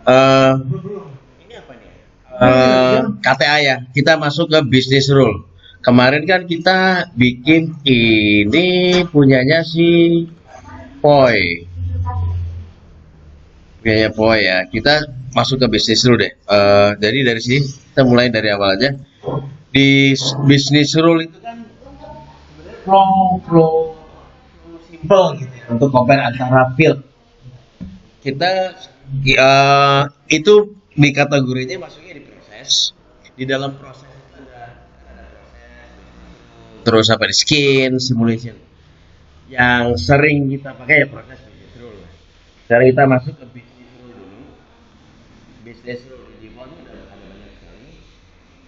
Eh, ini apa nih? KTA ya. Kita masuk ke business rule. Kemarin kan kita bikin ini punyanya si Poi. Punyanya Poi ya. Kita masuk ke business rule deh. Jadi dari sini kita mulai dari awal aja. Di business rule itu kan flow simple gitu ya, untuk compare antara field. Kita itu di kategorinya masuknya di proses. Di dalam proses itu ada terus apa di skin simulation. Yang sering kita pakai ya proses business rule. Sekarang kita masuk ke business rule dulu. Business rule di defaultnya udah ada banyak sekali.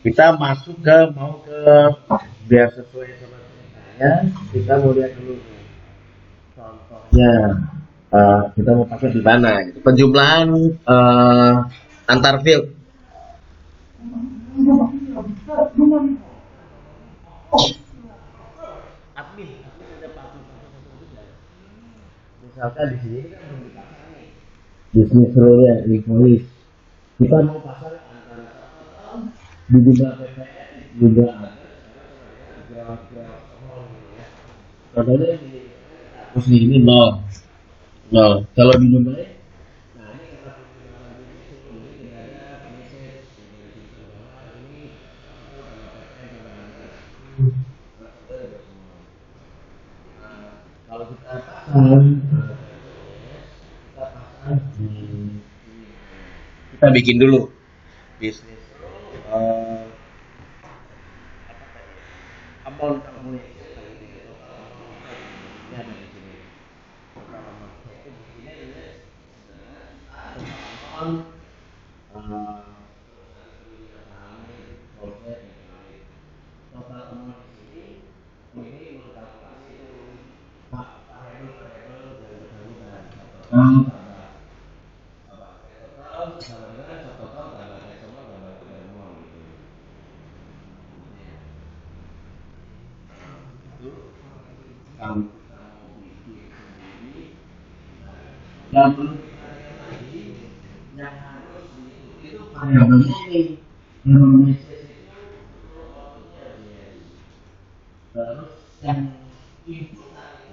Kita masuk ke mau ke biar sesuai sama ceritanya. Kita mau lihat dulu contohnya. Kita mau pakai di mana gitu. Penjumlahan antar field. Admin ada misalkan di sini kan belum dipasang nih. Business rule-nya invoice. Kita mau pasang antara di jumlah PPN juga ada. Contohnya di ini nol. Kalau di jumlah kalau kita kita bikin dulu bisnis amount yang harus itu variabelnya ini terus yang input itu harus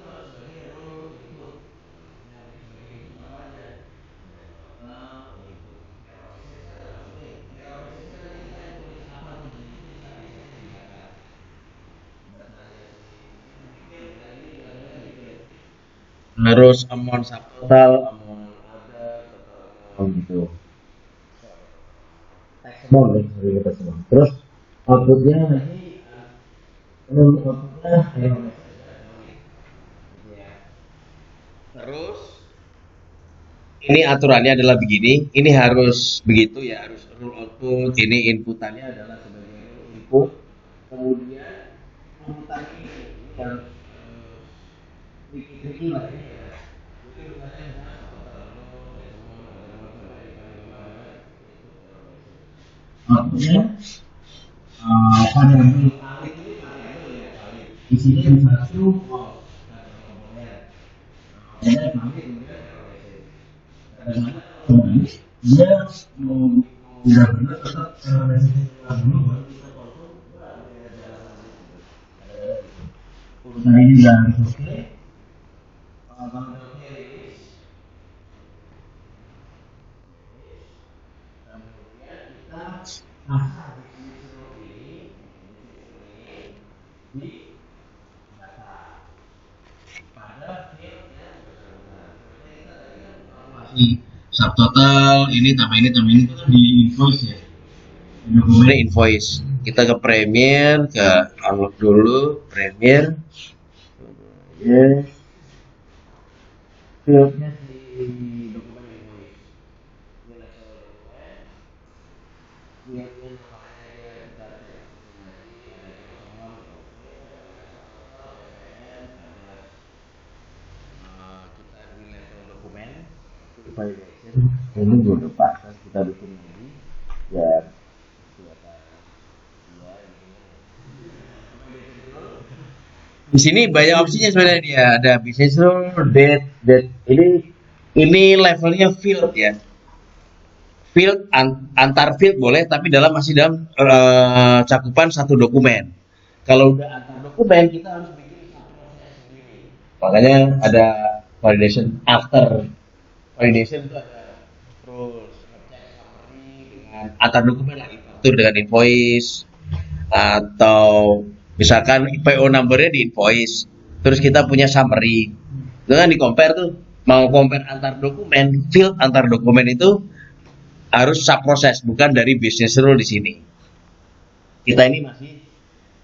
harus amount subtotal, amount gitu. Amount ya, kita semua. Terus outputnya nanti terus ini aturannya adalah begini, ini harus begitu ya, harus rule output, ini inputannya adalah sebagai input, kemudian inputan ini harus tricky lah ini ya. Outputnya variabel di sini ada satu dia mau udah benar tetap dulu baru kita urusan ini udah oke. Subtotal ini tambah ini di invoice ya. Ini invoice. Kita ke Premiere, ke unlock dulu Premiere. Yes. Fieldnya di dokumen invoice. Kita di level dokumen ini udah pas kita bikin lagi ya di sini banyak opsinya sebenarnya dia ada business rule, date ini Ini levelnya field ya. Field antar field boleh, tapi masih dalam cakupan satu dokumen. Kalau udah antar dokumen, kita harus bikin satu proses sendiri. Makanya ada validation after validation itu ada rules, ngecek summary dengan antar dokumen lagi, itu dengan invoice atau misalkan PO numbernya di invoice, terus kita punya summary, itu kan di compare tuh, mau compare antar dokumen, field antar dokumen itu harus sub proses, bukan dari business rule di sini. Kita ini masih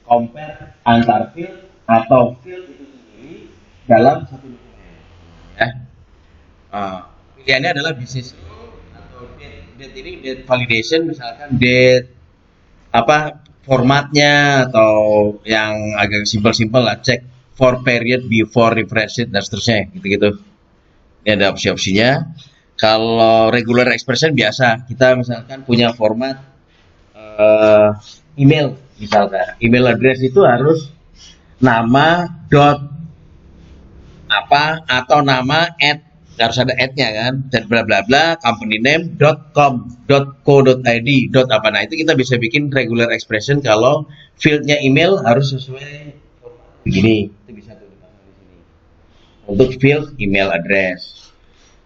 compare antar field atau field itu sendiri dalam satu dokumen. Ya. Pilihannya adalah business rule atau date ini date validation, misalkan date apa formatnya, atau yang agak simpel-simpel lah, cek for period before refresh it dan seterusnya gitu-gitu. Ini ada opsi-opsinya. Kalau regular expression biasa, kita misalkan punya format email, misalkan email address itu harus nama dot apa atau nama harus ada @nya kan, dan bla bla bla, company name .com .co.id apa. Nah itu kita bisa bikin regular expression kalau fieldnya email harus sesuai begini, itu bisa tuh dipasang di sini untuk field email address.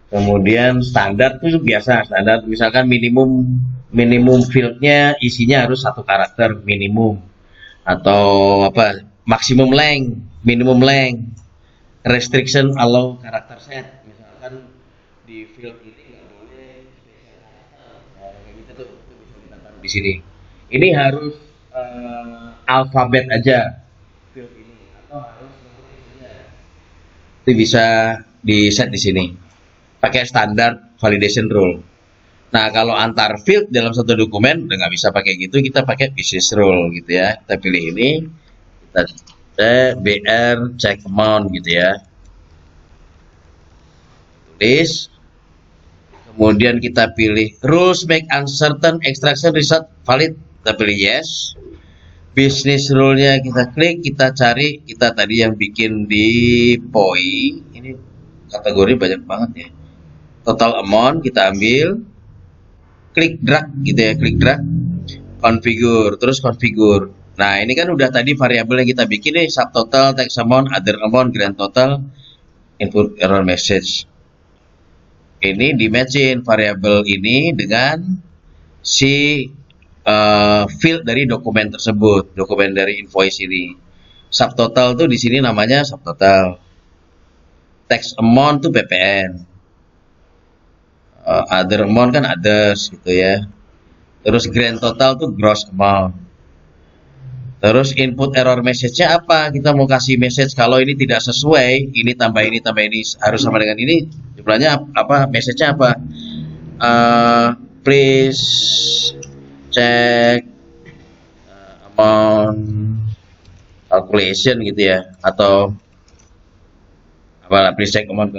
Kemudian standar tuh biasa, standar misalkan minimum fieldnya isinya harus 1 karakter minimum, atau apa maximum length, minimum length, restriction allow karakter set, misalkan di field ini nggak boleh spesial karakter, kayak gitu tuh, itu bisa kita taruh di sini. Ini harus alfabet aja field ini, atau harus numerik aja, itu bisa di set di sini pakai standar validation rule. Nah kalau antar field dalam satu dokumen udah nggak bisa pakai gitu, kita pakai business rule gitu ya. Kita pilih ini, kita BR check amount gitu ya, tulis, kemudian kita pilih rules make uncertain extraction result valid, kita pilih yes. Business rule-nya kita klik, kita cari, kita tadi yang bikin di POI, ini kategori banyak banget ya. Total amount kita ambil, klik drag gitu ya, klik drag, configure, terus configure. Nah ini kan udah tadi variabel yang kita bikin nih, subtotal, text amount, other amount, grand total, input error message. Ini di matchin variabel ini dengan si field dari dokumen tersebut, dokumen dari invoice ini. Subtotal tuh di sini namanya subtotal, text amount tuh PPN, other amount kan others gitu ya. Terus grand total tuh gross amount. Terus input error message-nya apa? Kita mau kasih message kalau ini tidak sesuai, ini tambah ini harus sama dengan ini. Jumlahnya apa? Message-nya apa? Please check amount calculation gitu ya, atau apa? Please check amount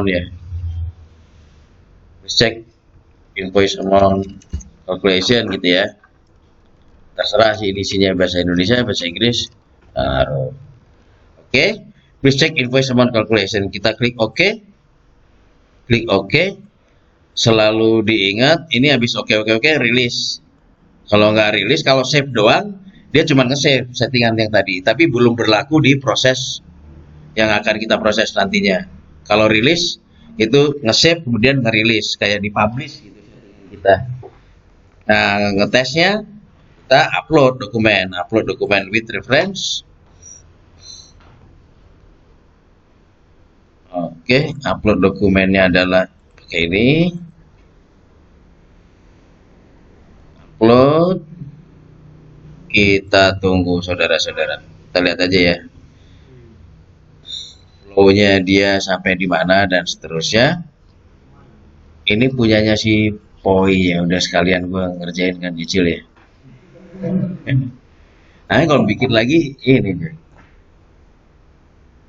ya. Cek invoice amount calculation gitu ya, terserah sih isinya bahasa Indonesia, bahasa Inggris. Oke, please check invoice amount calculation, kita klik OK, klik OK. Selalu diingat ini habis OK rilis. Kalau nggak rilis, kalau save doang, dia cuma nge-save settingan yang tadi, tapi belum berlaku di proses yang akan kita proses nantinya. Kalau rilis itu nge-save kemudian ngerilis, kayak di publish gitu kita. Nah ngetesnya kita upload dokumen with reference. Oke, upload dokumennya adalah pakai ini, upload. Kita tunggu saudara-saudara, kita lihat aja ya flow-nya dia sampai di mana dan seterusnya. Ini punyanya si POI ya, udah sekalian gue ngerjain kan cicil ya. Nah kalau bikin lagi ini,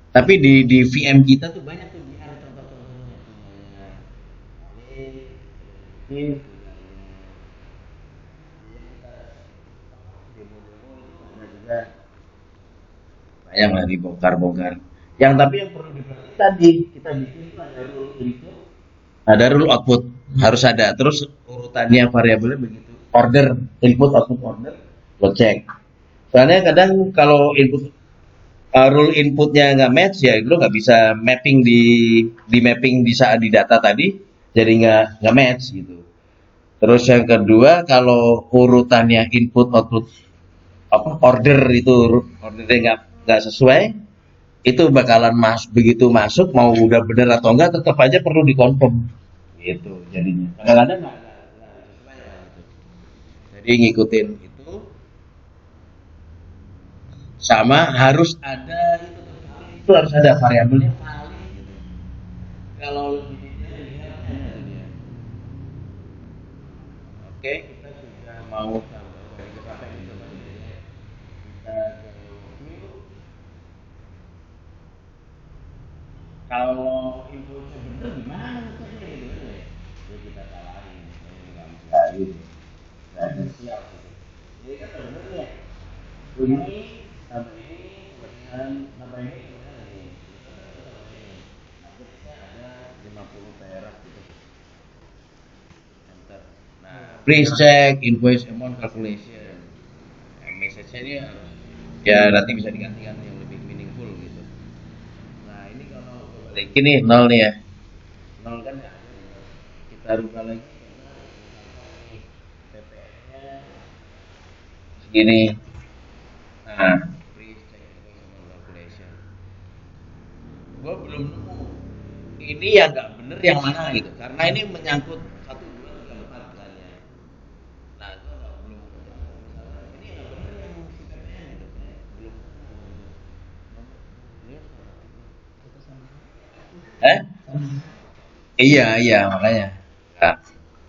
tapi di VM kita tuh banyak tuh contoh-contohnya. Ini banyak lah dibongkar-bongkar. Yang tapi yang perlu diperhatikan tadi kita bikin itu ada rule input, ada rule output, harus ada. Terus urutannya variabelnya begitu. Order input output order, lo cek. Soalnya kadang kalau input rule inputnya nggak match ya lo nggak bisa mapping di mapping di saat di data tadi jadi nggak match gitu. Terus yang kedua kalau urutannya input output apa order itu ordernya nggak sesuai itu bakalan begitu masuk mau udah bener atau enggak tetap aja perlu dikonfirm gitu jadinya kadang-kadang nggak sesuai ya, gitu. Jadi ngikutin itu sama harus ada itu harus ada variabelnya kali gitu. Kalau lebih detail ya, oke kita sudah mau sampai ke apa yang kita ke review. Kalau infonya bener gimana maksudnya gitu ya? Ya kita salahin, nggak bisa gitu. Dan siap gitu. Jadi kan bener ya. Ini tambah ini kemudian tambah ini kemudian ini. Akhirnya ada 50 perak gitu. Enter. Nah, please check invoice amount calculation. Message-nya ini ya nanti bisa digantikan yang lebih meaningful gitu. Nah ini kalau balikin nih nol nih ya, nol kan ya. Kita rubah lagi PPN-nya segini. Nah, please check invoice calculation. Gue belum nemu ini yang nggak bener yang mana gitu, karena ini menyangkut 1, 2, 3, 4 misalnya. Nah itu nggak belum misalnya ini yang nggak bener yang si PPN gitu, belum. Eh? Iya, iya makanya. Nggak,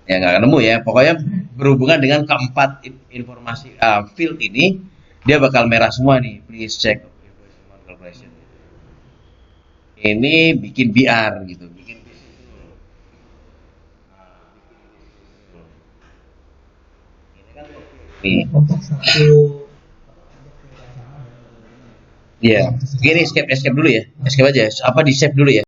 ya nggak nemu ya. Pokoknya berhubungan dengan keempat informasi field ini, dia bakal merah semua nih. Please check invoice amount calculation. Ini bikin BR gitu, bikin business rule. Ini kan nih. Iya. Gini escape escape dulu ya. Escape aja. Apa di save dulu ya.